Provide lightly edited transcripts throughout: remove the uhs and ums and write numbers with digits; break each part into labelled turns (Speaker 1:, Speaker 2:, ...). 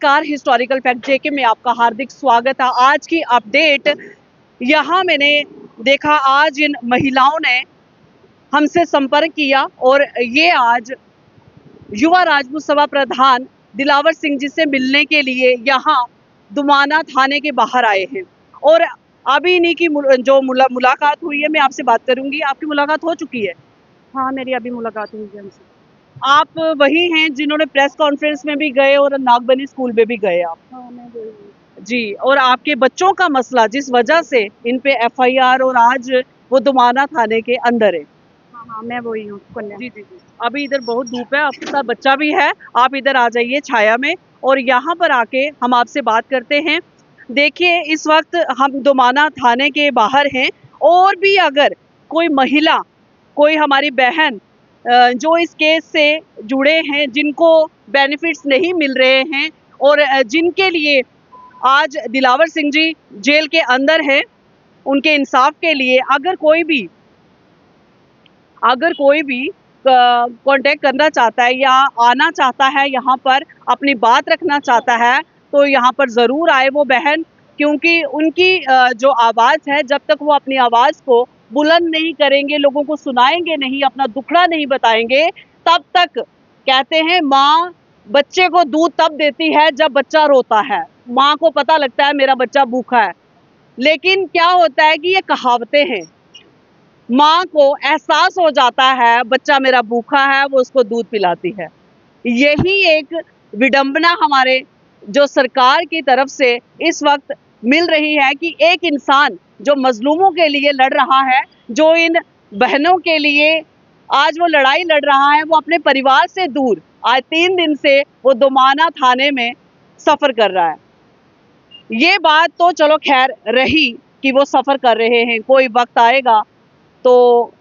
Speaker 1: नमस्कार, historical fact जेके में आपका हार्दिक स्वागत है। आज की अपडेट यहाँ मैंने देखा, आज इन महिलाओं ने हमसे संपर्क किया और ये आज युवा राजपूत सभा प्रधान दिलावर सिंह जी से मिलने के लिए यहाँ दुमाना थाने के बाहर आए हैं। और अभी इन्हीं की जो मुलाकात हुई है, मैं आपसे बात करूंगी। आपकी मुलाकात हो चुकी है?
Speaker 2: हाँ, मेरी अभी मुलाकात हुई है उनसे।
Speaker 1: आप वही हैं जिन्होंने प्रेस कॉन्फ्रेंस में भी गए और नागबनी स्कूल में भी गए आप?
Speaker 2: हाँ, मैं वही हूँ।
Speaker 1: जी। और आपके बच्चों का मसला जिस वजह से इन पे एफआईआर और आज वो दुमाना थाने के अंदर है?
Speaker 2: हाँ हाँ, मैं वही हूँ कन्या।
Speaker 1: जी जी जी। अभी इधर बहुत धूप है, आपके साथ बच्चा भी है, आप इधर आ जाइए छाया में और यहाँ पर आके हम आपसे बात करते हैं। देखिए, इस वक्त हम दुमाना थाने के बाहर हैं और भी अगर कोई महिला, कोई हमारी बहन जो इस केस से जुड़े हैं, जिनको बेनिफिट्स नहीं मिल रहे हैं और जिनके लिए आज दिलावर सिंह जी जेल के अंदर हैं, उनके इंसाफ के लिए अगर कोई भी कांटेक्ट करना चाहता है या आना चाहता है, यहाँ पर अपनी बात रखना चाहता है, तो यहाँ पर ज़रूर आए वो बहन, क्योंकि उनकी जो आवाज़ है, जब तक वो अपनी आवाज़ को बुलंद नहीं करेंगे, लोगों को सुनाएंगे नहीं, अपना दुखड़ा नहीं बताएंगे, तब तक कहते हैं माँ बच्चे को दूध तब देती है जब बच्चा रोता है। माँ को पता लगता है मेरा बच्चा भूखा है, लेकिन क्या होता है कि ये कहावतें हैं। माँ को एहसास हो जाता है बच्चा मेरा भूखा है, वो उसको दूध पिलाती है। यही एक विडंबना हमारे जो सरकार की तरफ से इस वक्त मिल रही है कि एक इंसान जो मजलूमों के लिए लड़ रहा है, जो इन बहनों के लिए आज वो लड़ाई लड़ रहा है, वो अपने परिवार से दूर आज 3 दिन से वो दुमाना थाने में सफर कर रहा है। ये बात तो चलो खैर रही कि वो सफर कर रहे हैं, कोई वक्त आएगा तो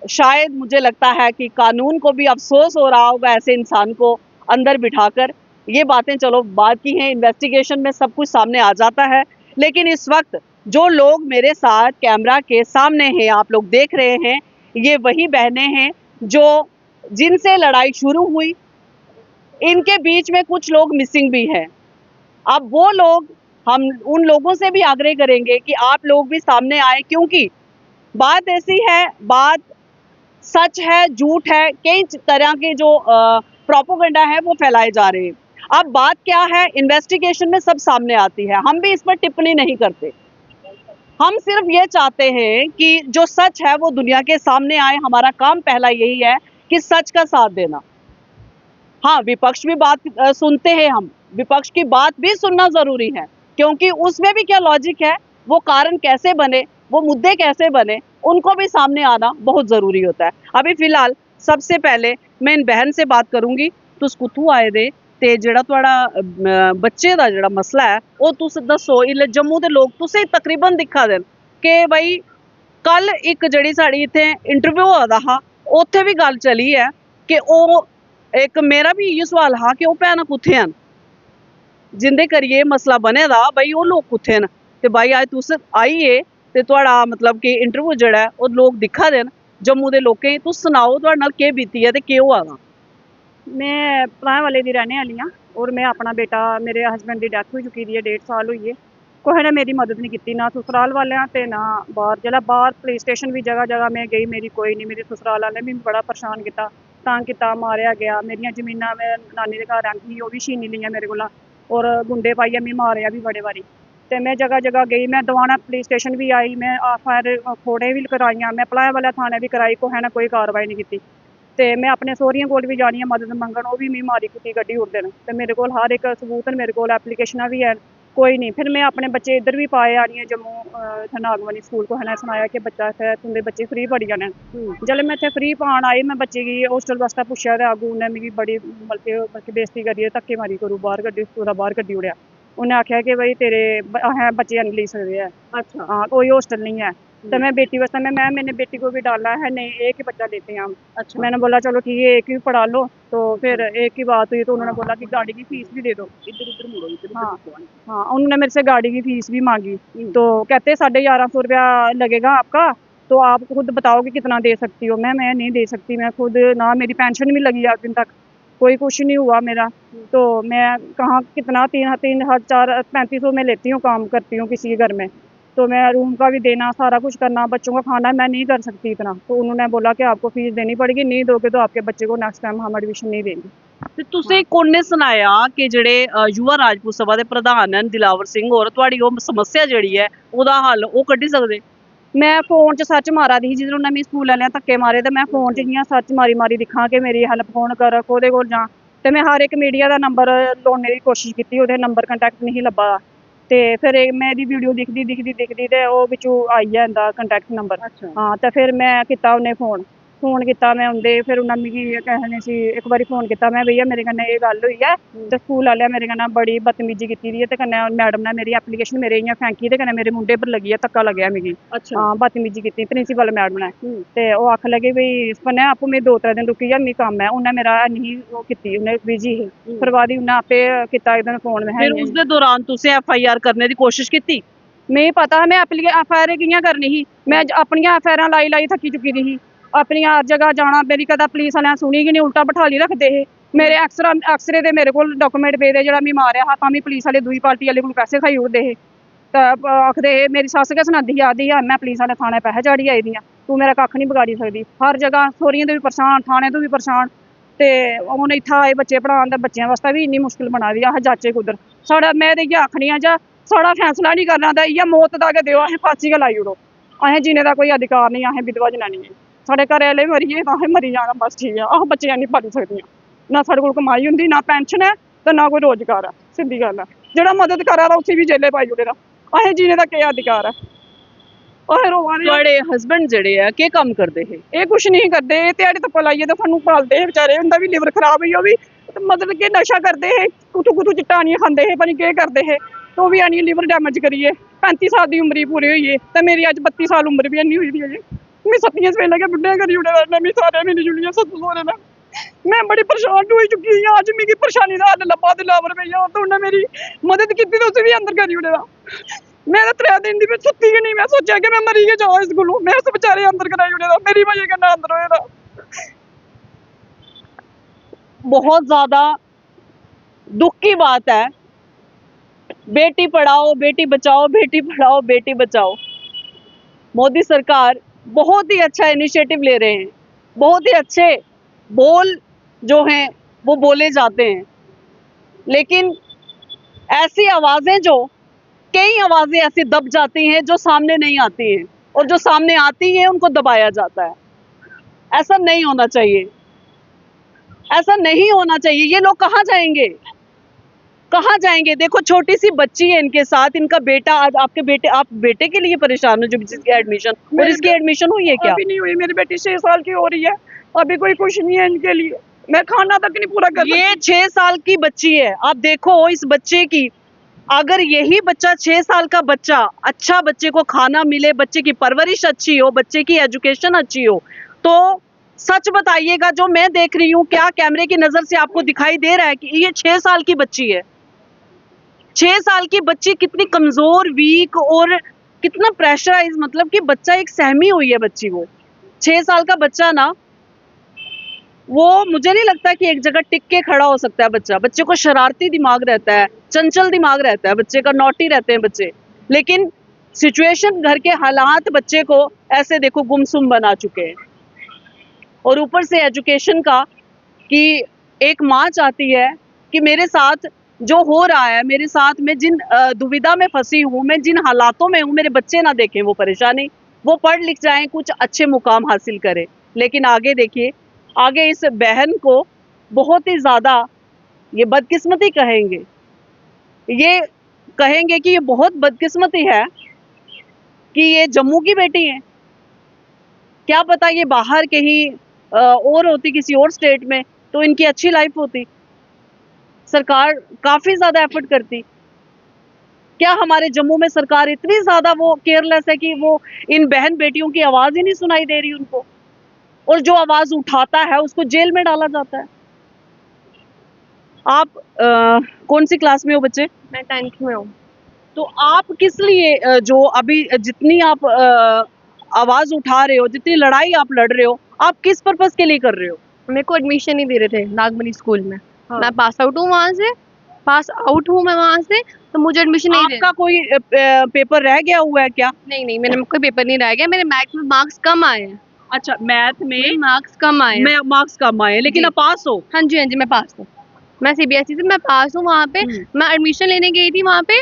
Speaker 1: शायद मुझे लगता है कि कानून को भी अफसोस हो रहा होगा ऐसे इंसान को अंदर बिठाकर। ये बातें चलो बात की हैं, इन्वेस्टिगेशन में सब कुछ सामने आ जाता है। लेकिन इस वक्त जो लोग मेरे साथ कैमरा के सामने हैं, आप लोग देख रहे हैं, ये वही बहनें हैं जो जिनसे लड़ाई शुरू हुई। इनके बीच में कुछ लोग मिसिंग भी हैं। अब वो लोग, हम उन लोगों से भी आग्रह करेंगे कि आप लोग भी सामने आए, क्योंकि बात ऐसी है, बात सच है, झूठ है, कई तरह के जो प्रोपोगंडा है वो फैलाए जा रहे हैं। अब बात क्या है, इन्वेस्टिगेशन में सब सामने आती है, हम भी इस पर टिप्पणी नहीं करते। हम सिर्फ ये चाहते हैं कि जो सच है वो दुनिया के सामने आए। हमारा काम पहला यही है कि सच का साथ देना। हाँ, विपक्ष भी बात सुनते हैं, हम विपक्ष की बात भी सुनना जरूरी है, क्योंकि उसमें भी क्या लॉजिक है, वो कारण कैसे बने, वो मुद्दे कैसे बने, उनको भी सामने आना बहुत जरूरी होता है। अभी फिलहाल सबसे पहले मैं इन बहन से बात करूंगी। तुस कुत्थू आए दे ते जेड़ा तुहाड़ा बच्चे दा जेड़ा मसला है वो तुस दसो। इल्ले जम्मू दे लोग तुसें तकरीबन दिक्खा दे कि भाई कल एक जड़ी साड़ी इत्थे इंटरव्यू होआ दा हा, उत्थे भी गल चली है कि ओ एक मेरा भी इयो सवाल हा कि ओह भैनां कुत्थे हन जिंदे करिए मसला बने दा, भाई वो लोग कुत्थे न। ते भाई अज तुस आइए ते तुहाड़ा मतलब कि इंटरव्यू जेड़ा है ओह लोग दिक्खा दे न, जम्मू दे लोकें गी। तुस सनाओ तुहाड़े नाल केह् बीती है ते केह् होआ दा?
Speaker 2: मैं पराए वाले दी रहने वाली हाँ और मैं अपना बेटा, मेरे हस्बैंड की डेथ हो चुकी दी है, 1.5 साल हुई है। कोई ने मेरी मदद नहीं की, ना ससुराल वाले ते ना बाहर। जिसलै बाहर पुलिस स्टेशन भी जगह जगह मैं गई, मेरी कोई नहीं। मेरे ससुराल वाले भी बड़ा परेशान किया, तंग किया, मारिया गया। मेरिया जमीनां मैं नानी के घर रैंक ही, वह भी छीनी लियां मेरे को, और गुंडे पाइए मैं मारिया भी बड़े बारी। तो मैं जगह जगह गई, मैं दवाना पुलिस स्टेशन भी आई, मैं फायर खोड़े भी कराइया, मैं भलाए वाला थाने भी कराई, कोई ने कोई कार्रवाई नहीं की। तो मैं अपने सौहरियों को भी जानी मदद मंगन, वो भी मैं मारी कुटी कड्डी उड़ते हैं। तो मेरे को हर एक सबूत मेरे को, एप्लीकेशन भी है, कोई नहीं। फिर मैं अपने बच्चे इधर भी पाए आ रही हैं जम्मू, इत्थे नागमनी स्कूल को है सनाया कि बच्चा इत्थे तुंदे बच्चे फ्री पढ़ी जाने। जिसलै मैं इत्थे फ्री पान आई, मैं बच्चे की होस्टल वास्ते पुच्छेआ तो अग्गू उन्हें मिगी बड़ी बल्कि बेइज्जती करियै धक्के मारी करू बाहर कड्डी, स्कूल बाहर कड्डी ओड़ेआ। उन्हें आख्या कि भाई तेरे असें बच्चे नहीं ले सकते है। अच्छा। हाँ, कोई होस्टल नहीं है। तो मैं बेटी वास्ते मैंने बेटी को भी डाला है, नहीं एक ही बच्चा लेते हैं हम। अच्छा। मैंने बोला चलो ठीक है, एक ही पढ़ा लो। तो फिर एक ही बात हुई तो उन्होंने बोला कि गाड़ी की फीस भी दे दो। इधर इधर मुड़ो, इधर हाँ हाँ, उन्होंने मेरे से गाड़ी की फीस भी मांगी। तो कहते 1150 रुपया लगेगा आपका, तो आप खुद बताओ कि कितना दे सकती हो। मैं नहीं दे सकती, मैं खुद ना, मेरी पेंशन भी लगी आज दिन तक। कोई कुछ नहीं हुआ मेरा। तो मैं कहाँ कितना 3,000 4,3500 में लेती हूँ, काम करती हूँ किसी के घर में। तो मैं रूम का भी देना, सारा कुछ करना, बच्चों का खाना मैं नहीं कर सकती इतना। तो उन्होंने बोला कि आपको फीस देनी पड़ेगी, नहीं दोगे तो आपके बच्चे को नेक्स्ट टाइम हम एडमिशन नहीं देंगे।
Speaker 1: ਤੇ ਤੁਸੀਂ ਕੋਨੇ ਸੁਣਾਇਆ ਕਿ ਜਿਹੜੇ ਯੁਵਾ ਰਾਜਪੂਤ ਸਭਾ ਦੇ ਪ੍ਰਧਾਨ ਹਨ ਦਿਲਾਵਰ ਸਿੰਘ ਔਰ ਤੁਹਾਡੀ ਉਹ ਸਮੱਸਿਆ ਜਿਹੜੀ ਹੈ ਉਹਦਾ ਹੱਲ ਉਹ ਕੱਢੀ ਸਕਦੇ?
Speaker 2: मैं फोन च सर्च मारा दी ही, जिद्धरों मैं स्कूल वाले धक्के मारे तो मैं फोन च जियां सर्च मारी मारी दिखां कि मेरी हेल्प कौन कर, कोहदे कोल जां। ते मैं हर एक मीडिया का नंबर लाने की कोशिश की, ओहदे नंबर कंटैक्ट नहीं लब्भा। ते फिर मैं दी वीडियो दिखदी ते ओह विचों आई गया इंदा कंटैक्ट नंबर।
Speaker 1: अच्छा।
Speaker 2: हाँ, तो फिर मैं किता उन्हें फोन किता मैं उंदे, फिर उन्हें मिगी कहने सी एक बारी फोन किता मैं, भैया मेरे कन्नै ये गल हुई है ते स्कूल वाले मेरे कन्नै बड़ी बदतमीजी कीती दी है, ते कन्नै मैडम ने मेरी एप्लीकेशन मेरे इयां फैंकी ते कन्नै मेरे मुंडे पर लगी है, धक्का लग्या मिगी।
Speaker 1: अच्छा।
Speaker 2: हाँ, बदतमीजी कीती प्रिंसीपल मैडम ने। ते ओह आखन लगे भी कन्नै आपू मैं 2-3 दिन रुकी जा, मिगी कम्म है। उन्हें मेरा नहीं ओह कीती, उन्हें बिजी ही। फिर बाद ही उन्हें आपे किता एक दिन फोन में।
Speaker 1: ਫਿਰ ਉਸ ਦੇ ਦੌਰਾਨ ਤੁਸੀਂ FIR करने की कोशिश की?
Speaker 2: नहीं पता मैं FIR कियां करनी ही, मैं अपनियां FIR लाई थकी चुकी दी ही। अपनी हर जगह जाना, मेरी कदा पुलिस वाले सुनी गई नहीं, उल्टा बठाली रखते हे। मेरे एक्सरे दे मेरे को डॉक्यूमेंट पे दे, जेड़ा मैं मारिया हा तां भी पुलिस वाले दूई पार्टी वाले को पैसे खाई उड़दे हे। ते आखदे हे मेरी सस्स गै सनांदी आखदी है मैं पुलिस वाले थाने पैसे चाड़ी आई दी आं, तू मेरा कक्ख नहीं बगाड़ी सकदी। हर जगह सौरियां तो भी परेशान, थाने तो भी परेशान। ते हुण इत्थै आए बच्चे पढ़ान ते बच्चें वास्ते भी इन्नी मुश्किल बना दी, अस जाचे कुद्धर? साढ़ा मैं ते इ'यै आखनी आं, जा साढ़ा फैसला नहीं करना ते इ'यै मौत दा गै देओ, असें फांसी गै लाई ओड़ो। असें जीने दा कोई अधिकार नहीं, असें विधवा जनानी ऐ। साढ़े घरै आह्ले मरिये तां असें मरी जाना, बस ठीक है। अस बच्चे नहीं पाली सकदियां, ना साढ़े कोल कमाई हुंदी, ना पेंशन है ते ना कोई रोजगार है। सिद्धी गल्ल है, जेह्ड़ा मदद करा दा उसी भी जेले पाई ओड़े दा। असें जीने दा केह् अधिकार है? असें रोवा ने।
Speaker 1: ਤੁਹਾਡੇ ਹਸਬੰਡ ਜਿਹੜੇ ਆ ਕੀ ਕੰਮ ਕਰਦੇ ਹੈ?
Speaker 2: ਇਹ ਕੁਛ ਨਹੀਂ ਕਰਦੇ, ਇਹ ਦਿਹਾੜੀ ਧੱਪਾ ਲਾਈਏ ਤਾਂ ਸਾਨੂੰ ਪਾਲਦੇ ਹੈ ਵਿਚਾਰੇ। उनका भी लिवर खराब होई, ਉਹ भी मतलब कि नशा करते है, कुथू चिट्टा आनियां खांदे है, पता नहीं केह् करदे है। तो भी आनियां लिवर डैमेज करिए। 35 साल की उम्र ही पूरी हुई है, तो मेरी अज 32 साल उम्र भी नहीं हुई दी है। मैं 7 सवेले के बुढ़े करी उड़े मैं सारे मिली जुलियां सत्तू सोरे में। मैं बड़ी परेशान होई चुकी हूं, अज मिगी परेशानी दा हल लब्भा दिलावर भैया, तो उन्हें मेरी मदद की तो उसे भी अंदर करी उड़े दा। मैं तो 3 दिन दी सुत्ती गै नहीं, मैं सोचा कि मैं मरी गै जावां इस कोलों, मैं उस बेचारे अंदर कराई उड़े दा, मेरी वजह कन्नै अंदर होए दा।
Speaker 1: बहुत ज्यादा दुख की बात है। बेटी पढ़ाओ बेटी बचाओ, बेटी पढ़ाओ बेटी बचाओ। मोदी सरकार बहुत ही अच्छा इनिशिएटिव ले रहे हैं, बहुत ही अच्छे बोल जो हैं वो बोले जाते हैं, लेकिन ऐसी आवाजें जो कई आवाजें ऐसी दब जाती हैं जो सामने नहीं आती हैं, और जो सामने आती हैं उनको दबाया जाता है। ऐसा नहीं होना चाहिए, ऐसा नहीं होना चाहिए। ये लोग कहाँ जाएंगे, कहाँ जाएंगे? देखो छोटी सी बच्ची है इनके साथ, इनका बेटा, आज आपके बेटे, आप बेटे के लिए परेशान हो जो जिसकी एडमिशन, और इसकी एडमिशन हुई है क्या?
Speaker 2: अभी नहीं हुई, मेरी बेटी 6 साल की हो रही है, अभी कोई कुछ नहीं है इनके लिए। मैं खाना तक नहीं पूरा कर
Speaker 1: ये 6 साल की बच्ची है, आप देखो इस बच्चे की, अगर यही बच्चा 6 साल का बच्चा, अच्छा बच्चे को खाना मिले, बच्चे की परवरिश अच्छी हो, बच्चे की एजुकेशन अच्छी हो, तो सच बताइएगा जो मैं देख रही हूँ, क्या कैमरे की नजर से आपको दिखाई दे रहा है कि ये 6 साल की बच्ची है? 6 साल की बच्ची कितनी कमजोर, वीक और कितना प्रेशराइज, मतलब कि बच्चा एक सहमी हुई है बच्ची। वो 6 साल का बच्चा ना, वो मुझे नहीं लगता कि एक जगह टिक के खड़ा हो सकता है बच्चा। बच्चे को शरारती दिमाग रहता है, चंचल दिमाग रहता है बच्चे का, नॉटी रहते हैं बच्चे, लेकिन सिचुएशन, घर के हालात बच्चे को ऐसे देखो गुमसुम बना चुके हैं। और ऊपर से एजुकेशन का, कि एक माँ चाहती है कि मेरे साथ जो हो रहा है, मेरे साथ मैं जिन दुविधा में फंसी हूँ, मैं जिन हालातों में हूँ, मेरे बच्चे ना देखें वो परेशानी, वो पढ़ लिख जाएं, कुछ अच्छे मुकाम हासिल करें। लेकिन आगे देखिए, आगे इस बहन को बहुत ही ज्यादा ये बदकिस्मती कहेंगे, ये कहेंगे कि ये बहुत बदकिस्मती है कि ये जम्मू की बेटी है। क्या पता ये बाहर कहीं और होती, किसी और स्टेट में, तो इनकी अच्छी लाइफ होती, सरकार काफी ज्यादा एफर्ट करती। क्या हमारे जम्मू में सरकार इतनी ज्यादा वो केयरलेस है कि वो इन बहन बेटियों की आवाज ही नहीं सुनाई दे रही उनको, और जो आवाज उठाता है उसको जेल में डाला जाता है। आप कौन सी क्लास में हो बच्चे?
Speaker 2: मैं 10th में हूँ।
Speaker 1: तो आप किस लिए जो अभी जितनी आप आवाज उठा रहे हो, जितनी लड़ाई आप लड़ रहे हो, आप किस पर्पस के लिए कर रहे हो?
Speaker 3: मेरे को एडमिशन नहीं दे रहे थे नागमनी स्कूल में।
Speaker 1: हाँ।
Speaker 3: मैं पास आउट हूँ वहाँ से, तो मुझे एडमिशन नहीं दे
Speaker 1: आपका कोई पेपर रह गया हुआ है क्या?
Speaker 3: नहीं, मेरे कोई पेपर नहीं रह गया। मेरे मैथ्स में मार्क्स कम आए हैं।
Speaker 1: अच्छा, मैथ में
Speaker 3: मार्क्स कम आए हैं।
Speaker 1: मार्क्स कम आए, लेकिन
Speaker 3: जी।
Speaker 1: आप पास हो।
Speaker 3: हाँ जी, मैं पास हूँ। मैं सीबीएसई से मैं पास हूँ वहाँ पे। मैं एडमिशन लेने गई थी वहाँ पे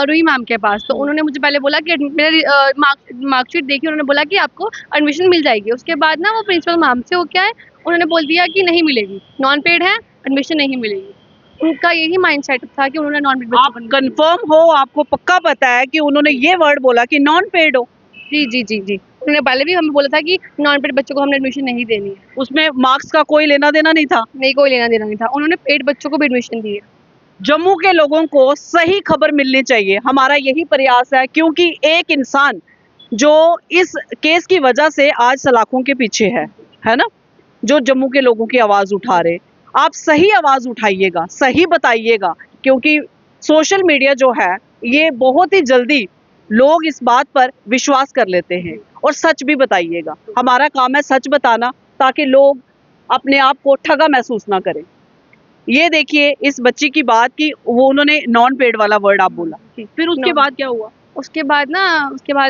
Speaker 3: रूही मैम के पास। तो उन्होंने मुझे पहले बोला कि मेरा मार्कशीट देखी, उन्होंने बोला कि आपको एडमिशन मिल जाएगी। उसके बाद ना वो प्रिंसिपल मैम से हो क्या है, उन्होंने बोल दिया कि नहीं मिलेगी, नॉन पेड है, एडमिशन नहीं मिलेगी। उनका यही माइंडसेट था कि उन्होंने नॉन पेड
Speaker 1: आप कंफर्म हो, आपको पक्का पता है कि उन्होंने ये वर्ड बोला कि नॉन पेड हो?
Speaker 3: जी। उन्होंने पहले भी हमें बोला था कि नॉन पेड बच्चों को हमने एडमिशन नहीं देनी है।
Speaker 1: उसमें मार्क्स का कोई लेना देना नहीं था?
Speaker 3: नहीं, कोई लेना देना नहीं था। उन्होंने पेड बच्चों को भी एडमिशन दी है।
Speaker 1: जम्मू के लोगों को सही खबर मिलनी चाहिए, हमारा यही प्रयास है, क्योंकि एक इंसान जो इस केस की वजह से आज सलाखों के पीछे है ना, जो जम्मू के लोगों की आवाज उठा रहे, आप सही आवाज उठाइएगा, सही बताइएगा, क्योंकि सोशल मीडिया जो है ये बहुत ही जल्दी लोग इस बात पर विश्वास कर लेते हैं। और सच भी बताइएगा, हमारा काम है सच बताना, ताकि लोग अपने आप को ठगा महसूस ना करें। ये देखिए इस बच्ची की बात की, वो उन्होंने नॉन पेड वाला वर्ड आप बोला, फिर उसके बाद क्या हुआ?
Speaker 3: उसके बाद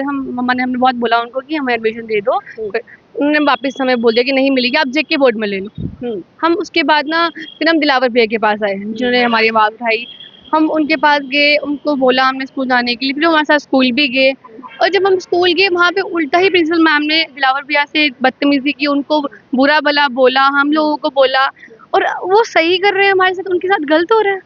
Speaker 3: हमने बहुत बोला उनको कि हमें एडमिशन दे दो। उन्होंने वापस हमें बोल दिया कि नहीं मिलेगी, आप जेके बोर्ड में ले लो। हम उसके बाद ना फिर हम दिलावर भैया के पास आए, जिन्होंने हमारी आवाज़ उठाई। हम उनके पास गए, उनको बोला हमने स्कूल जाने के लिए, फिर हमारे साथ स्कूल भी गए। और जब हम स्कूल गए वहाँ पे उल्टा ही प्रिंसिपल मैम ने दिलावर भैया से बदतमीजी की, उनको बुरा भला बोला, हम लोगों को बोला। और वो सही कर रहे हैं हमारे साथ, उनके साथ गलत हो रहा है।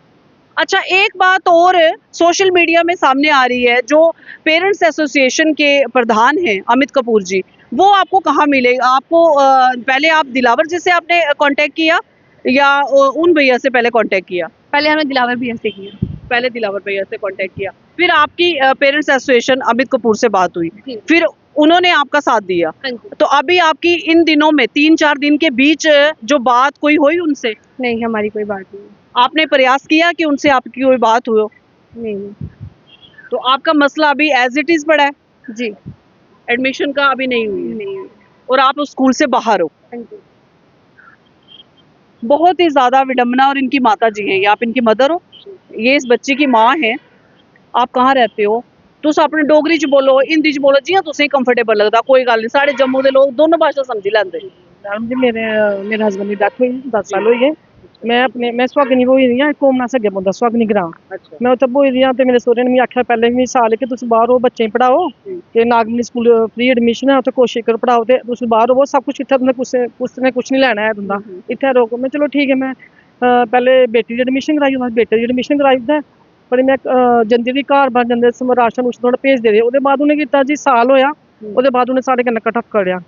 Speaker 1: अच्छा, एक बात और सोशल मीडिया में सामने आ रही है, जो पेरेंट्स एसोसिएशन के प्रधान हैं अमित कपूर जी, वो आपको कहाँ मिले? आपको पहले आप दिलावर जी से आपने कांटेक्ट किया या उन भैया से पहले कांटेक्ट किया?
Speaker 3: पहले हमने दिलावर भैया से किया।
Speaker 1: पहले दिलावर भैया से कांटेक्ट किया, फिर आपकी पेरेंट्स एसोसिएशन अमित कपूर से बात हुई, फिर उन्होंने आपका साथ दिया। तो अभी आपकी इन दिनों में 3-4 दिन के बीच जो बात कोई हुई उनसे?
Speaker 3: नहीं, हमारी कोई बात नहीं।
Speaker 1: आपने प्रयास किया कि उनसे आपकी कोई बात हो?
Speaker 3: नहीं।
Speaker 1: तो आपका मसला अभी एज इट इज पड़ा है?
Speaker 3: जी।
Speaker 1: एडमिशन का अभी नहीं हुई?
Speaker 3: नहीं।
Speaker 1: और आप उस स्कूल से बाहर हो? बहुत ही ज्यादा विडंबना। और इनकी माता जी हैं, ये आप इनकी मदर हो, ये इस बच्ची की माँ है। आप कहाँ रहते हो? तुस अपने डोगरी च बोलो, हिंदी च बोलो, जियां तुसें कंफर्टेबल लगदा, कोई गल नहीं। साढ़े जम्मू दे लोग दोनों भाषा समझी लैंदे।
Speaker 4: मैडम जी मेरे हस्बैंड की डेथ हुई 10 साल होई गए। मैं सुहागनी होई दी हां, कोमना से अग्गे पौंदा सुहागनी ग्रां। मैं उत्थे होई दी हां ते मेरे सौहरे ने मिगी आखेआ पहले भी साल कि तुस बाहर हो, बच्चे पढ़ाओ ते नागमनी स्कूल फ्री एडमिशन है, उत्थे कोशिश करो पढ़ाओ ते तुस बाहर हो, सब कुछ इत्थे तुंदा कुछ नहीं लैना है तुंदा, इत्थे रोको। मैं चलो ठीक है। मैं पहले बेटी दी एडमिशन कराई, बेटे दी एडमिशन कराई उत्थे। पर मैं जंदी दी घर बार जंदे राशन थोड़ा भेजदे रेह्। ओह्दे बाद उ'नें कीता जी साल होया, ओह्दे बाद उ'नें साढ़े कन्नै कट ऑफ करेआ।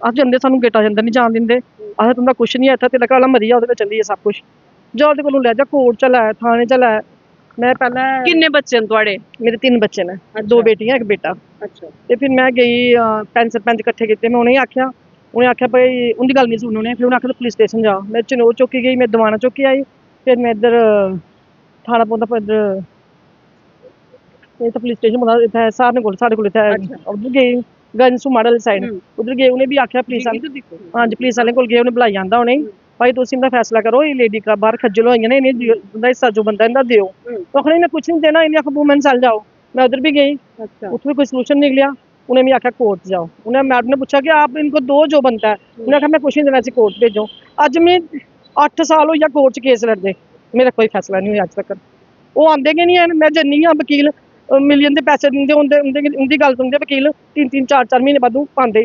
Speaker 4: अस जंदे सानूं गेटा अंदर नहीं जान दिंदे, अस तुंदा कुछ नहीं है इत्थे, तेरा घरा मरी जा, ओह्दे चली सब कुछ जा, ओह्दे कोलों लै जा, कोर्ट च लै, थाने च लै। मैं पहले
Speaker 1: किन्ने बच्चे न तुहाडे?
Speaker 4: मेरे 3 बच्चे ने, 2 बेटियां 1 बेटा। ते फिर मैं गई पैंच सरपंच कट्ठे कीते, मैं उ'नेंगी आखेआ, उ'नें आखेआ भाई उं'दी गल्ल नहीं सुननी उ'नें। फिर उ'नें आखेआ पुलिस स्टेशन जा। मैं चनोर चौकी गई, मैं दवाना चौकी आई, फिर मैं इधर थाना पौंदा इधर पुलिस स्टेशन पौंदा इत्थै सारने कोल, साढ़े कोल इत्थै उद्धर गई गंजसू माडल साइड, उद्धर गए। उ'नें भी आखेआ पुलिस आह्ले, हाँ जी पुलिस आह्ले कोल गए, उ'नें बुलाई आंदा उ'नेंगी, भाई तुस इंदा फैसला करो, ये लेडी का बाहर खज्जल होई ने, इन्हें हिस्सा जो बनता इंदा देओ। तो आखने इन्हें कुछ नहीं देना, इन्हें आखा वूमेन सेल जाओ। मैं उधर भी गई, उत्थें भी कोई सलूशन नहीं निकलिया। उन्हें भी आख्या कोर्ट जाओ। उन्हें मैडम ने पूछा कि आप इनको दो जो बनता है, उन्हें आख्या मैं कुछ नहीं देना, इसे कोर्ट भेजो। अज मैं 8 साल हो कोर्ट च केस लड़दे, मेरा कोई फैसला नहीं हुआ अज तक। वो आंदे गै नहीं है। मैं जन्नी हाँ वकील, मिलियन के पैसे दिंदे, उनकी गल सुनते वकील 3-3 4-4 महीने बाद पाते।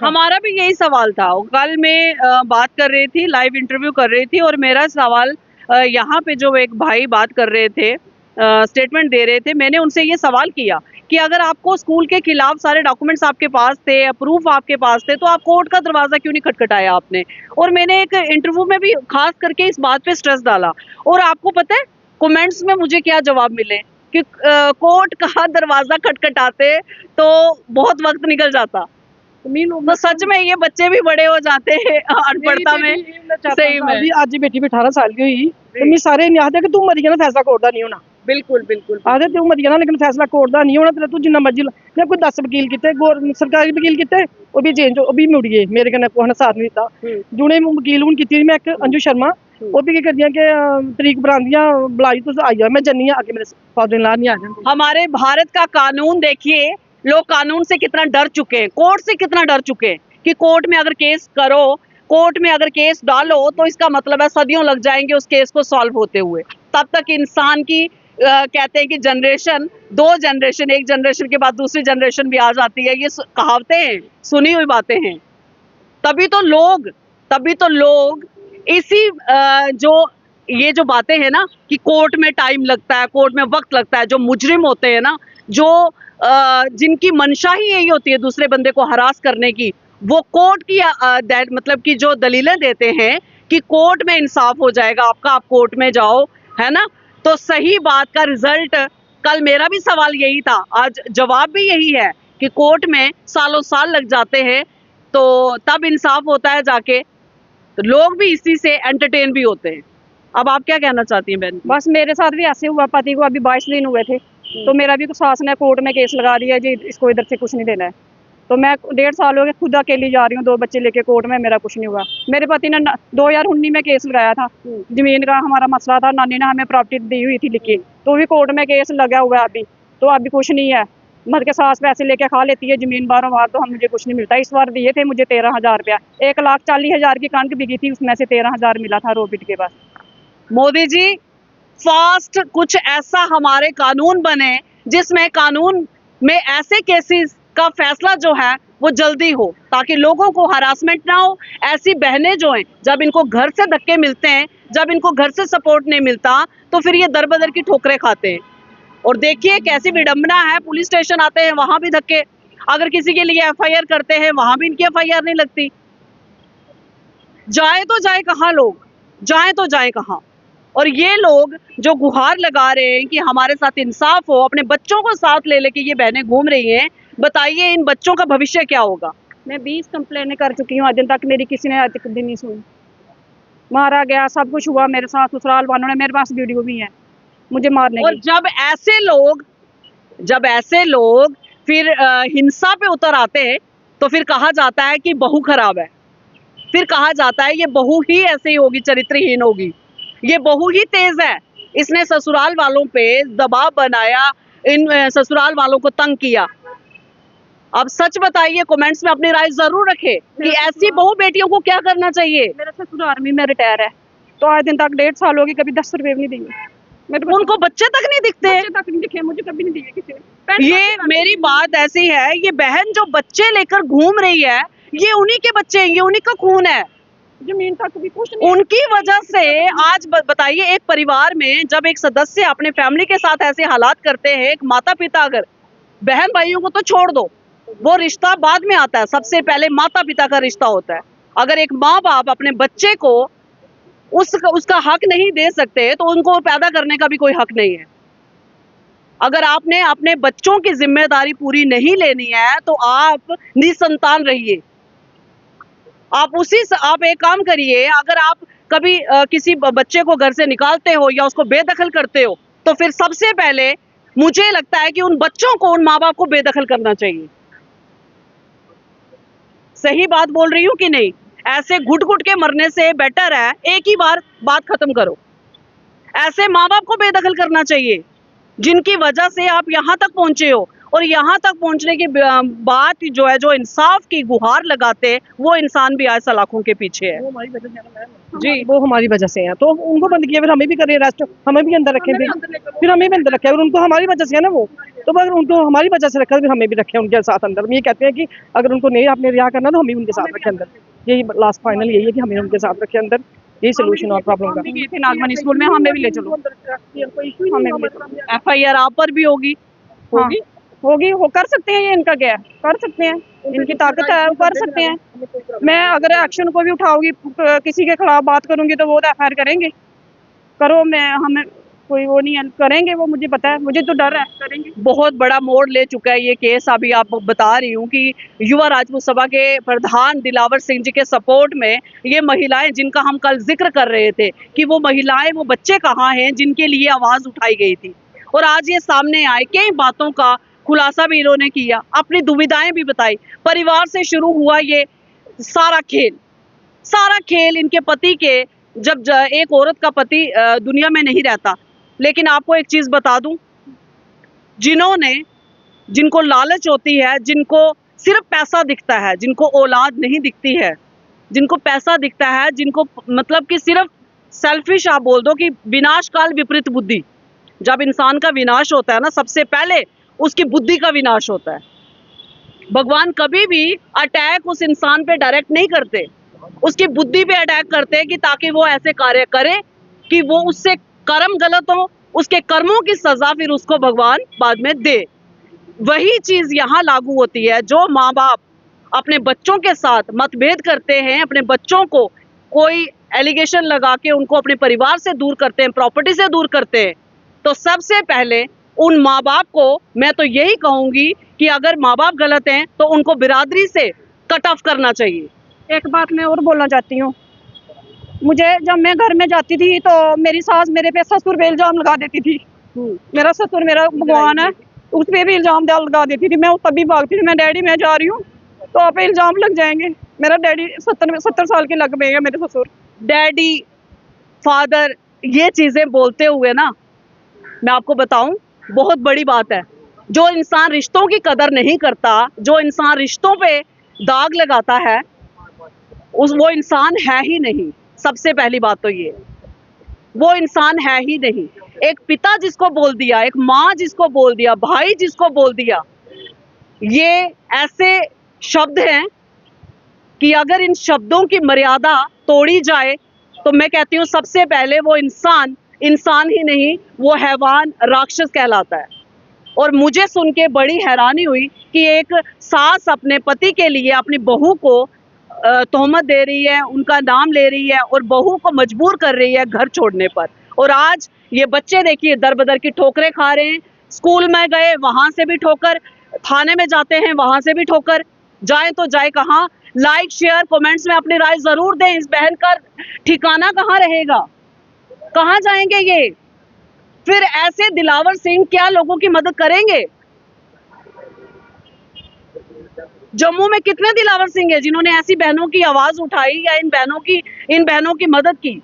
Speaker 1: हमारा भी यही सवाल था। कल मैं बात कर रही थी, लाइव इंटरव्यू कर रही थी, और मेरा सवाल यहाँ पे जो एक भाई बात कर रहे थे, स्टेटमेंट दे रहे थे, मैंने उनसे ये सवाल किया कि अगर आपको स्कूल के खिलाफ सारे डॉक्यूमेंट्स आपके पास थे, प्रूफ आपके पास थे, तो आप कोर्ट का दरवाजा क्यों नहीं खटखटाया आपने? और मैंने एक इंटरव्यू में भी खास करके इस बात पे स्ट्रेस डाला। और आपको पता है कमेंट्स में मुझे क्या जवाब मिले कि कोर्ट का दरवाजा खटखटाते तो बहुत वक्त निकल जाता। तो सच में ये बच्चे भी बड़े हो जाते हैं अनपढ़ता में। सही में
Speaker 4: अज बेटी भी 18 साल की हुई, तो मैं सारे नहीं आखते कि तू मरी जाना, फैसला कोर्ट दा नहीं होना।
Speaker 1: बिल्कुल बिल्कुल
Speaker 4: आदे तू मरी जाना लेकिन फैसला कोर्ट दा नहीं होना तेरा, तू जिन्ना मर्जी मैं कोई 10 वकील किते सरकारी वकील किते वो भी चेंज वो भी मुड़ गए मेरे कन्नै कोई ने साथ नहीं दिता। जुने वकील हूं कीती मैं एक अंजू शर्मा वो भी करदियां कि तरीक बनांदियां बुलाई तुस आई जाओ मैं जन्नी आके मेरे फादर इन लॉ नहीं आ जाएंगे।
Speaker 1: हमारे भारत का कानून देखिए, लोग कानून से कितना डर चुके हैं, कोर्ट से कितना डर चुके हैं कि कोर्ट में अगर केस करो, कोर्ट में अगर केस डालो तो इसका मतलब है सदियों लग जाएंगे उस केस को सॉल्व होते हुए। तब तक इंसान की कहते हैं कि जनरेशन, 2 जनरेशन, एक जनरेशन के बाद दूसरी जनरेशन भी आ जाती है। ये कहावतें हैं, सुनी हुई बातें हैं। तभी तो लोग इसी जो ये जो बातें हैं ना कि कोर्ट में टाइम लगता है, कोर्ट में वक्त लगता है, जो मुजरिम होते हैं ना, जो जिनकी मंशा ही यही होती है दूसरे बंदे को हरास करने की, वो कोर्ट की मतलब कि जो दलीलें देते हैं कि कोर्ट में इंसाफ हो जाएगा आपका, आप कोर्ट में जाओ, है ना। तो सही बात का रिजल्ट, कल मेरा भी सवाल यही था, आज जवाब भी यही है कि कोर्ट में सालों साल लग जाते हैं तो तब इंसाफ होता है जाके। तो लोग भी इसी से एंटरटेन भी होते हैं। अब आप क्या कहना चाहती हैं बहन?
Speaker 2: बस मेरे साथ भी ऐसे हुआ, पति को अभी 22 दिन हुए थे तो मेरा भी सास ने कोर्ट में केस लगा दिया जी इसको इधर से कुछ नहीं देना है। तो मैं 1.5 साल हो गए खुद अकेली जा रही हूँ, 2 बच्चे लेके कोर्ट में, मेरा कुछ नहीं हुआ। मेरे पति ने 2019 में केस लगाया था, जमीन का हमारा मसला था, नानी ने हमें प्रॉपर्टी दी हुई थी लिखी, तो भी कोर्ट में केस लगा हुआ है अभी, तो अभी कुछ नहीं है। मर के सास पैसे लेके खा लेती है जमीन बारों बार, तो हम मुझे कुछ नहीं मिलता। इस बार दिए थे मुझे 13,000 रुपया, 1,40,000 की कणक बिकी थी, उसमें से 13,000 मिला था रोबिट के पास।
Speaker 1: मोदी जी फास्ट कुछ ऐसा हमारे कानून बने जिसमें कानून में ऐसे केसेस का फैसला जो है वो जल्दी हो, ताकि लोगों को हरासमेंट ना हो। ऐसी बहनें जो हैं जब इनको घर से धक्के मिलते हैं, जब इनको घर से सपोर्ट नहीं मिलता, तो फिर ये दर बदर की ठोकरें खाते हैं। और देखिए कैसी विडंबना है, पुलिस स्टेशन आते हैं वहां भी धक्के, अगर किसी के लिए FIR करते हैं वहां भी इनकी FIR नहीं लगती। जाए तो जाए कहाँ लोग, जाए तो जाए कहाँ। और ये लोग जो गुहार लगा रहे हैं कि हमारे साथ इंसाफ हो, अपने बच्चों को साथ ले लेके ये बहनें घूम रही हैं, बताइए इन बच्चों का भविष्य क्या होगा।
Speaker 2: मैं 20 कंप्लेनें कर चुकी हूँ, आज दिन तक मेरी किसी ने आज तक दिन नहीं सुनी। मारा गया, सब कुछ हुआ मेरे साथ, ससुराल वालों ने, मेरे पास वीडियो भी है मुझे मारने
Speaker 1: और
Speaker 2: की।
Speaker 1: जब ऐसे लोग फिर हिंसा पे उतर आते हैं तो फिर कहा जाता है कि बहू खराब है, फिर कहा जाता है ये बहू ही ऐसे ही होगी, चरित्रहीन होगी, ये बहू ही तेज है, इसने ससुराल वालों पे दबाव बनाया, इन ससुराल वालों को तंग किया। अब सच बताइए, कमेंट्स में अपनी राय जरूर रखें कि ऐसी बहू बेटियों को क्या करना चाहिए।
Speaker 2: मेरा ससुर आर्मी में रिटायर है, तो आज दिन तक 1.5 साल हो गए, कभी 10 रुपए भी नहीं दिए मेरे।
Speaker 1: उनको बच्चे तक नहीं दिखते,
Speaker 2: बच्चे तक नहीं दिखे मुझे, कभी नहीं दिए किसी ने।
Speaker 1: ये मेरी बात ऐसी है, ये बहन जो बच्चे लेकर घूम रही है, ये उन्हीं के बच्चे हैं, ये उन्हीं का खून है,
Speaker 2: जमीन तक भी कुछ नहीं।
Speaker 1: उनकी वजह से आज बताइए, एक परिवार में जब एक सदस्य अपने फैमिली के साथ ऐसे हालात करते हैं, एक माता पिता, अगर बहन भाइयों को तो छोड़ दो, वो रिश्ता बाद में आता है, सबसे पहले माता पिता का रिश्ता होता है। अगर एक माँ बाप अपने बच्चे को उसका हक नहीं दे सकते तो उनको पैदा करने का भी कोई हक नहीं है। अगर आपने अपने बच्चों की जिम्मेदारी पूरी नहीं लेनी है तो आप निसंतान रहिए। आप एक काम करिए, अगर आप कभी किसी बच्चे को घर से निकालते हो या उसको बेदखल करते हो, तो फिर सबसे पहले मुझे लगता है कि उन बच्चों को, उन माँ बाप को बेदखल करना चाहिए। सही बात बोल रही हूँ कि नहीं? ऐसे घुट घुट के मरने से बेटर है एक ही बार बात खत्म करो। ऐसे माँ बाप को बेदखल करना चाहिए जिनकी वजह से आप यहाँ तक पहुंचे हो, और यहाँ तक पहुंचने की बात जो है, जो इंसाफ की गुहार लगाते, वो इंसान भी आज सलाखों के पीछे है।
Speaker 4: जी वो हमारी वजह से है, तो उनको बंद किया, फिर हमें भी करें अरेस्ट, हमें भी अंदर रखें, फिर हमें भी अंदर रखे, और उनको हमारी वजह से है ना वो, तो अगर उनको हमारी वजह से रखा फिर हमें भी रखे उनके साथ अंदर। हम ये कहते हैं कि अगर उनको नहीं आपने रिहा करना तो हमें उनके साथ रखे अंदर, यही लास्ट फाइनल यही है कि हमें उनके साथ रखे अंदर, यही सोल्यूशन और प्रॉब्लम का।
Speaker 2: गए थे नागमनी स्कूल में, हमें भी ले चलो, हमें भी
Speaker 1: FIR आप पर भी होगी,
Speaker 2: होगी, वो कर सकते हैं, ये इनका क्या है, कर सकते हैं, इनकी ताकत है, वो कर सकते हैं। मैं अगर एक्शन को भी उठाऊंगी, किसी के खिलाफ बात करूंगी तो वो तो FIR करेंगे, करो, मैं हमें कोई वो नहीं है, करेंगे वो, मुझे पता है, मुझे तो डर है, करेंगे।
Speaker 1: बहुत बड़ा मोड़ ले चुका है ये केस। अभी आप बता रही हूँ कि युवा राजपूत सभा के प्रधान दिलावर सिंह जी के सपोर्ट में ये महिलाएं, जिनका हम कल जिक्र कर रहे थे कि वो महिलाएं, वो बच्चे कहाँ हैं जिनके लिए आवाज उठाई गई थी, और आज ये सामने आए, कई बातों का खुलासा भी इन्होंने किया, अपनी दुविधाएं भी बताई। परिवार से शुरू हुआ ये सारा खेल इनके पति के, जब एक औरत का पति दुनिया में नहीं रहता। लेकिन आपको एक चीज बता दूं, जिनको लालच होती है, जिनको सिर्फ पैसा दिखता है, जिनको औलाद नहीं दिखती है, जिनको पैसा दिखता है, जिनको मतलब कि सिर्फ सेल्फिश आप बोल दो कि विनाश काल विपरीत बुद्धि, जब इंसान का विनाश होता है ना, सबसे पहले उसकी बुद्धि का विनाश होता है। भगवान कभी भी अटैक उस इंसान पे डायरेक्ट नहीं करते, उसकी बुद्धि पे अटैक करते हैं कि ताकि वो ऐसे कार्य करे कि वो उससे कर्म गलत हो, उसके कर्मों की सजा फिर उसको भगवान बाद में दे। वही चीज यहाँ लागू होती है। जो माँ बाप अपने बच्चों के साथ मतभेद करते हैं, अपने बच्चों को कोई एलिगेशन लगा के उनको अपने परिवार से दूर करते हैं, प्रॉपर्टी से दूर करते हैं, तो सबसे पहले उन माँ बाप को मैं तो यही कहूंगी कि अगर माँ बाप गलत हैं तो उनको बिरादरी से कट ऑफ करना चाहिए।
Speaker 2: एक बात मैं और बोलना चाहती हूँ, मुझे जब मैं घर में जाती थी तो मेरी सास मेरे पे ससुर पे इल्जाम लगा देती थी। मेरा ससुर मेरा भगवान है, उस पे भी इल्जाम लगा देती थी। मैं तभी भागती थी, मैं डैडी मैं जा रही हूँ तो आप पे इल्जाम लग जाएंगे। मेरा डैडी 70 साल के लग गए हैं, मेरे ससुर।
Speaker 1: डैडी, फादर, ये चीजें बोलते हुए ना, मैं आपको बताऊं, बहुत बड़ी बात है। जो इंसान रिश्तों की कदर नहीं करता, जो इंसान रिश्तों पे दाग लगाता है, वो इंसान है ही नहीं। सबसे पहली बात तो ये, वो इंसान है ही नहीं। एक पिता जिसको बोल दिया, एक माँ जिसको बोल दिया, भाई जिसको बोल दिया, ये ऐसे शब्द हैं कि अगर इन शब्दों की मर्यादा तोड़ी जाए तो मैं कहती हूँ सबसे पहले वो इंसान ही नहीं, वो हैवान, राक्षस कहलाता है। और मुझे सुन के बड़ी हैरानी हुई कि एक सास अपने पति के लिए अपनी बहू को तोहमत दे रही है, उनका नाम ले रही है और बहू को मजबूर कर रही है घर छोड़ने पर। और आज ये बच्चे देखिए दर बदर की ठोकरें खा रहे हैं। स्कूल में गए वहां से भी ठोकर, थाने में जाते हैं वहां से भी ठोकर, जाए तो जाए कहाँ। लाइक, शेयर, कमेंट्स में अपनी राय जरूर दें। इस बहन का ठिकाना कहाँ रहेगा, कहाँ जाएंगे ये? फिर ऐसे दिलावर सिंह क्या लोगों की मदद करेंगे? जम्मू में कितने दिलावर सिंह हैं जिन्होंने ऐसी बहनों की आवाज उठाई या इन बहनों की मदद की?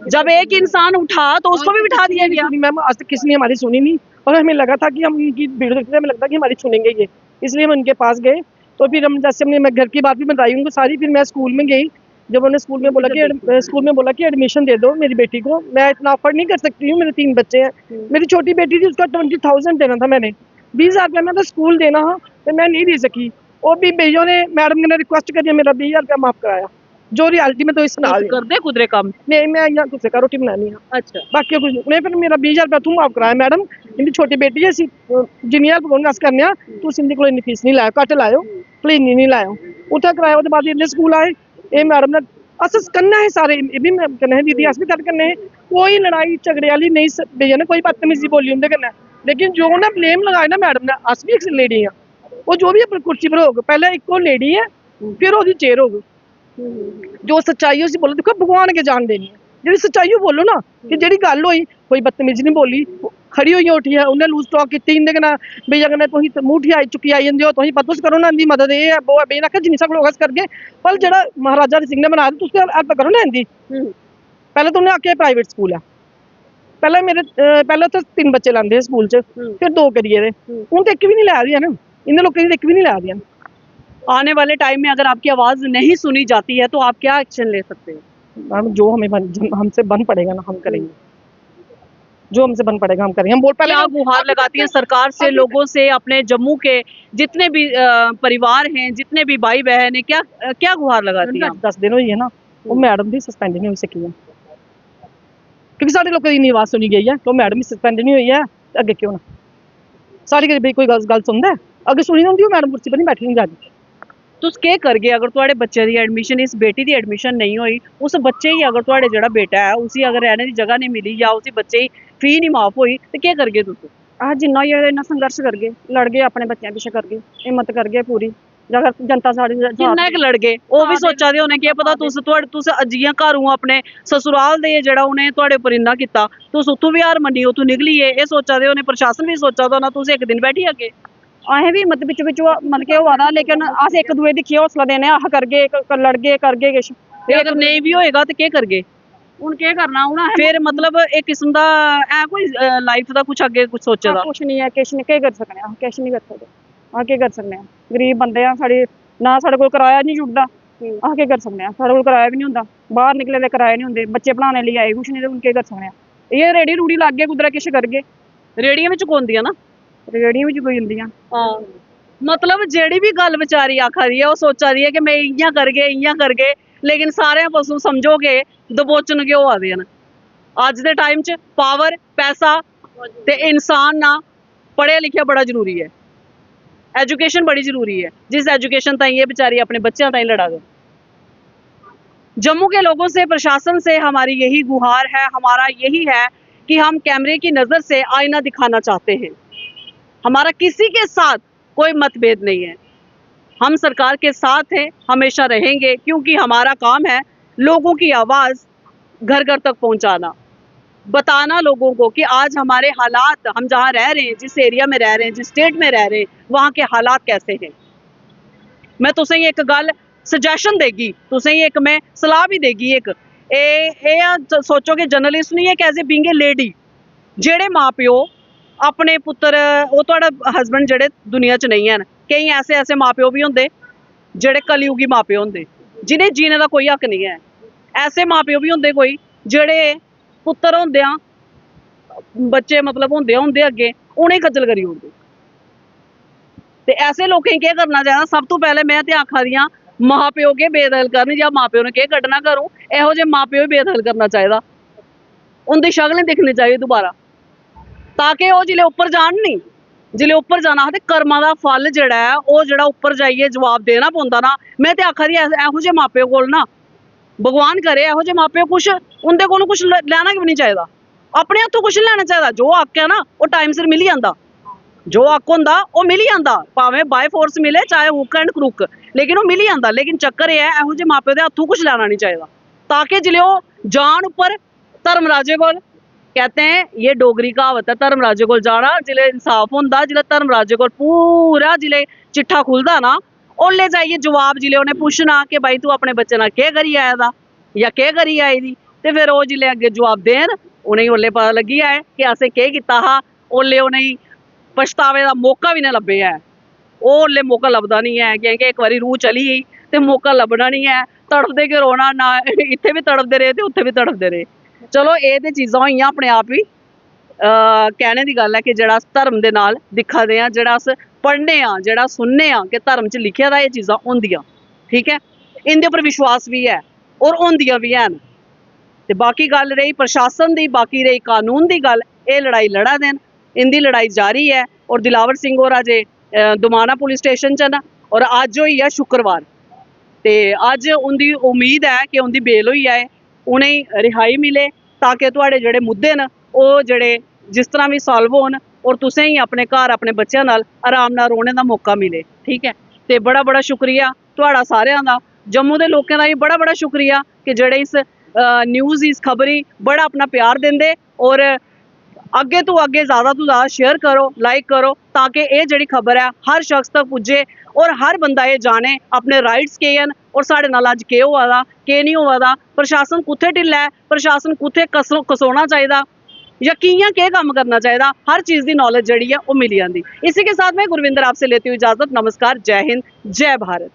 Speaker 1: जब एक इंसान उठा तो उसको भी बिठा दिया गया।
Speaker 4: मैम आज तक किसी ने हमारी सुनी नहीं, और हमें लगा था कि हम इनकी वीडियो देखते हमें लगता कि हमारी सुनेंगे ये, इसलिए हम उनके पास गए। तो फिर हम जैसे हमने घर की बात भी बताई उनको सारी, फिर मैं स्कूल में गई। जब उन्होंने स्कूल में बोला कि एडमिशन दे दो मेरी बेटी को, मैं इतना अफोर्ड नहीं कर सकती हूँ, मेरे 3 बच्चे हैं। मेरी छोटी बेटी थी, उसका 20,000 देना था, मैंने 20,000 रुपया मैं तो स्कूल देना था तो मैं नहीं दे सकी। और भी भैया ने, मैडम ने रिक्वेस्ट करी, मेरा 20,000 रुपया माफ कराया, जो रियलिटी में तो इस
Speaker 1: कर दे खुदरे काम
Speaker 4: नहीं, मैं यहाँ कुछ का रोटी बनानी है।
Speaker 1: अच्छा,
Speaker 4: बाकी कुछ नहीं। फिर मेरा 20,000 रुपया तुम माफ कराया मैडम, मेरी छोटी बेटी है जिन्हें हेल्प अस करने तू इंदी को फीस नहीं लाओ, घट लाओ, प्लीज नहीं लाओ। उत्थे कराया, उसके बाद इन्ने स्कूल आए, ये मैडम ने अस करना है सारे, ये भी करना है दीदी, अस भी कर करने है। कोई लड़ाई झगड़े वाली नहीं भैया ने कोई बदतमीजी बोली उनके कन्नै, लेकिन जो उन्हें ब्लेम लगाया ना मैडम ने, अस भी एक लेडी है, वो जो भी अपनी कुर्सी पर होग, पहले एक वो लेडी है फिर वो चेयर होग। जो सच्चाई उसी बोलो, देखो भगवान के जान देनी है, जी सच्चाई बोलो ना कि जी गल हुई, कोई बदतमीजी नहीं बोली, खड़ी हुई उठी है, उन्हें लूज टॉक की इंदे कन्नै भैया कन्नै तुसीं मूठी आई चुकी आई जंदे हो, तुसीं पता करो ना इंदी मदद ये है वो है। भैया ने आखिया जिन्नी सक लोग अस करगे, पर जेह्ड़ा महाराजा हरि सिंह ने बनाया तुसीं हेल्प करो ना इंदी। पहले तो उन्हें आखिया प्राइवेट स्कूल है, पहले उत्थे 3 बच्चे लांदे स्कूल च, फिर 2 करिए दे, हुण ते इक भी नहीं लै दियां ना, इन्हें लोगों की इक भी नहीं लै दियां।
Speaker 1: आने वाले टाइम में अगर आपकी आवाज नहीं सुनी जाती है तो आप क्या एक्शन ले सकते हैं?
Speaker 4: मैम जो हमसे बन पड़ेगा ना हम करेंगे, जो हमसे बन पड़ेगा हम करेंगे। हम बोल पहले
Speaker 1: क्या गुहार लगाती है सरकार से, लोगों से, अपने जम्मू के जितने भी परिवार हैं, जितने भी भाई बहन हैं, क्या गुहार लगाती है?
Speaker 4: 10 दिन हुई है ना, वो मैडम भी सस्पेंड नहीं हो सकी है, क्योंकि साढ़े लोगों की आवाज सुनी गई है, तो मैडम भी सस्पेंड नहीं हुई है, अगे क्यों ना सारी गरीबी कोई गल सुनता है, अगर सुनी होंगी मैडम कुर्सी पर नहीं बैठी नहीं जाती।
Speaker 1: तुस केह् करगे अगर तुहाडे बच्चे दी एडमिशन, इस बेटी दी एडमिशन नहीं हुई, उस बच्चे ही अगर तुहाडे जेह्ड़ा बेटा है उसी अगर रहने दी जगह नहीं मिली या उसी बच्चे ही फी नहीं माफ हुई ते केह् करगे तुस?
Speaker 2: जिन्ना होई इन्ना संघर्ष करगे, लड़गे, अपने बच्चों पिछे करगे, हिम्मत करगे पूरी। जगह जनता साढ़े
Speaker 1: किन्ना क लड़ गए ਉਹ ਵੀ ਸੋਚਾ ਦੇ ਹੋਣੇ ਕਿ ਇਹ ਪਤਾ ਤੁਸੀਂ ਅਜੀਆਂ ਘਰੋਂ ਆਪਣੇ ਸਸੁਰਾਲ ਦੇ ਜਿਹੜਾ ਉਹਨੇ ਤੁਹਾਡੇ ਉੱਪਰ ਇੰਨਾ ਕੀਤਾ ਤੁਸੀਂ ਉੱਥੋਂ ਵੀ ਹਾਰ ਮੰਨੀ ਉੱਥੋਂ ਨਿਕਲੀ ਇਹ ਸੋਚਾ ਦੇ ਹੋਣੇ ਪ੍ਰਸ਼ਾਸਨ ਵੀ ਸੋਚਾ ਦਾ ਨਾ ਤੁਸੀਂ ਇੱਕ ਦਿਨ ਬੈਠੀ ਅੱਗੇ
Speaker 2: असें भी मतलब बिच बिच मतलब के होआ दा लेकिन अस एक दूए दी हौसला देने आह करगे लड़गे किश
Speaker 1: ਤੇ ਅਗਰ ਨਹੀਂ ਵੀ ਹੋਏਗਾ ਤੇ ਕੀ ਕਰਗੇ
Speaker 2: हुन केह् करना हुन
Speaker 1: ਫਿਰ ਮਤਲਬ ਇੱਕ ਕਿਸਮ ਦਾ ਐ ਕੋਈ ਲਾਈਫ ਦਾ ਕੁਝ ਅੱਗੇ ਕੁਝ ਸੋਚੇ ਦਾ
Speaker 2: कुछ नहीं है किश नहीं केह् करी सकने अस किश नहीं करी सकदे अस केह् करी सकने गरीब बंदे आ साढ़े ना साढ़े कोल किराया नहीं जुड़दा अस केह् करी सकने साढ़े कोल किराया भी नहीं हुंदा बाहर निकले दे किराए नहीं हुंदे बच्चे पढ़ाने लेई आए कुछ नहीं ते हुन केह् करी सकने ये रेड़ी रूड़ी लाग गए कुदरा किश करगे
Speaker 1: ਰੇੜੀਆਂ ਵਿੱਚ ਕੋਂਦੀਆਂ ਨਾ
Speaker 2: रेड़ियां भी कोई हुंदियां
Speaker 1: ਹਾਂ ਮਤਲਬ ਜਿਹੜੀ ਵੀ ਗੱਲ ਵਿਚਾਰੀ ਆਖਾ ਰਹੀ ਹੈ ਉਹ ਸੋਚਾ ਰਹੀ ਹੈ ਕਿ ਮੈਂ ਇਆਂ ਕਰਗੇ ਲੇਕਿਨ ਸਾਰਿਆਂ ਪਾਸੋਂ ਸਮਝੋਗੇ ਦਬੋਚਣ ਕਿਉਂ ਆਦੇ ਹਨ ਅੱਜ ਦੇ ਟਾਈਮ 'ਚ ਪਾਵਰ ਪੈਸਾ ਤੇ ਇਨਸਾਨ ਨਾ ਪੜ੍ਹਿਆ ਲਿਖਿਆ ਬੜਾ ਜ਼ਰੂਰੀ ਹੈ एजुकेशन बड़ी जरूरी है जिस एजुकेशन ताई ये बेचारी अपने बच्चों ताई लड़ा गए जम्मू के लोगों से प्रशासन से हमारी यही गुहार है हमारा यही है कि हम कैमरे की नज़र से आईना दिखाना चाहते हैं हमारा किसी के साथ कोई मतभेद नहीं है हम सरकार के साथ हैं हमेशा रहेंगे क्योंकि हमारा काम है लोगों की आवाज़ घर घर तक पहुंचाना बताना लोगों को कि आज हमारे हालात हम जहाँ रह रहे हैं जिस एरिया में रह रहे हैं जिस स्टेट में रह रहे हैं वहाँ के हालात कैसे हैं मैं तुसें एक गल सजैशन देगी तुसें एक मैं सलाह भी देगी एक सोचो कि जर्नलिस्ट नहीं है कैसे बीइंग ए लेडी जेड़े माँ प्यो अपने पुत्र वो तुहाड़ा हस्बैंड जेड़े दुनिया च नहीं हैं कई ऐसे माँ प्यो भी होंदे जेड़े कलयुगी माँ प्यो होंदे जिन्हें जीने का कोई हक नहीं है ऐसे माँ प्यो भी होंदे कोई जेड़े पुत्तर होंदे बच्चे मतलब होंदे अगे उन्हें खज्जल करी ओड़दे ते ऐसे लोगों क्या करना चाहिए सब तो पहले मैं ते आखा दी माँ प्यो के बेदखल करन या माँ प्यो ने क्या कड्ढना घरों इहो जे माँ प्यो भी बेदखल करना चाहिए उनकी शक्ल नहीं दिखनी चाहिए दोबारा ताकि वो जिले उपर जान नहीं जिले उपर जाना ते कर्मां दा फल जिहड़ा है वो जिहड़ा उपर जाइए जवाब देना पौंदा ना मैं ते आखा दी इहो जे माँ प्यो कोल ना भगवान करे इहो जे माँ प्यो कुछ उनके कोलों कुछ लैना भी नहीं चाहिए अपने हथों कुछ नहीं लेना चाहिए जो हक है ना वो टाइम सिर मिली जाता जो हक होंदा वो मिली जाता भावें बाय फोर्स मिले चाहे हुक एंड क्रुक लेकिन वो मिली जाता लेकिन चक्कर यह है इहो जे माँ प्यो दे हथों कुछ लेना नहीं चाहिए ताकि जिले वो जान उपर धर्मराजे कोल कहते हैं ये डोगरी कहावत है धर्मराजे कोल जाना जिले इंसाफ होंदा जिले धर्मराजे कोल पूरा जिले चिट्ठा खुलदा ना ओल्ले जाइए जवाब जिले उन्हें पूछना कि भाई तू अपने बच्चे नाल केह् करी आया दा या केह् करी आई दी ते फिर वो जिले अगे जवाब देन उन्हें ओल्ले पता लगी जाए कि असें केह् कीता हा ओल्ले उन्हें पछतावे दा मौका भी नहीं लब्भेआ है ओल्ले मौका लभदा नहीं है क्योंकि एक बारी रूह चली गई ते मौका लभना नहीं है तड़फदे के रोना ना इत्थे भी तड़फदे रहे ते उत्थे भी तड़फदे रहे चलो ये ते चीज़ां होईयां अपने आप ही कहने की गल है कि जिहड़ा धर्म दे नाल दिक्खा दे जिहड़ा अस पढ़ने जिहड़ा सुनने कि धर्म च लिखे दा ये चीज़ां होंदियां ठीक है इनके उपर विश्वास भी है और होंदियां भी हैन ते बाकी गल रही प्रशासन दी बाकी रही कानून दी गल ये लड़ाई लड़ा देन इनकी लड़ाई जारी है और दिलावर सिंह होर अजे दुमाना पुलिस स्टेशन च न और अज होई है शुक्रवार ते अज उनकी उम्मीद है कि उनकी बेल होई जाए उन्हें रिहाई मिले ताकि तुहाडे जिहड़े मुद्दे न वो जिहड़े जिस तरह भी सॉल्व होन और तुसें ही अपने घर अपने बच्चों नाल आराम नाल रोने का मौका मिले ठीक है तो बड़ा बड़ा शुक्रिया तुहाडा सारियां दा जम्मू के लोगों का भी बड़ा बड़ा शुक्रिया कि जिहड़े इस न्यूज़ इस खबरी बड़ा अपना प्यार देंदे और अगे तो अगे ज़्यादा तो ज़्यादा शेयर करो लाइक करो ताकि ये जिहड़ी खबर है हर शख्स तक पुजे और हर बंदा ये जाने अपने राइट्स के हैं और साढ़े नाल अज केह् होआ दा केह् नहीं होआ दा प्रशासन कुत्थे ढिल्ला है प्रशासन कुत्थे कसोना चाहिए या कियां केह् कम्म करना चाहिए हर चीज़ की नॉलेज जिहड़ी है वो मिली जाती इसी के साथ मैं गुरविंदर आपसे लेती हूँ इजाज़त नमस्कार जय हिंद जय भारत।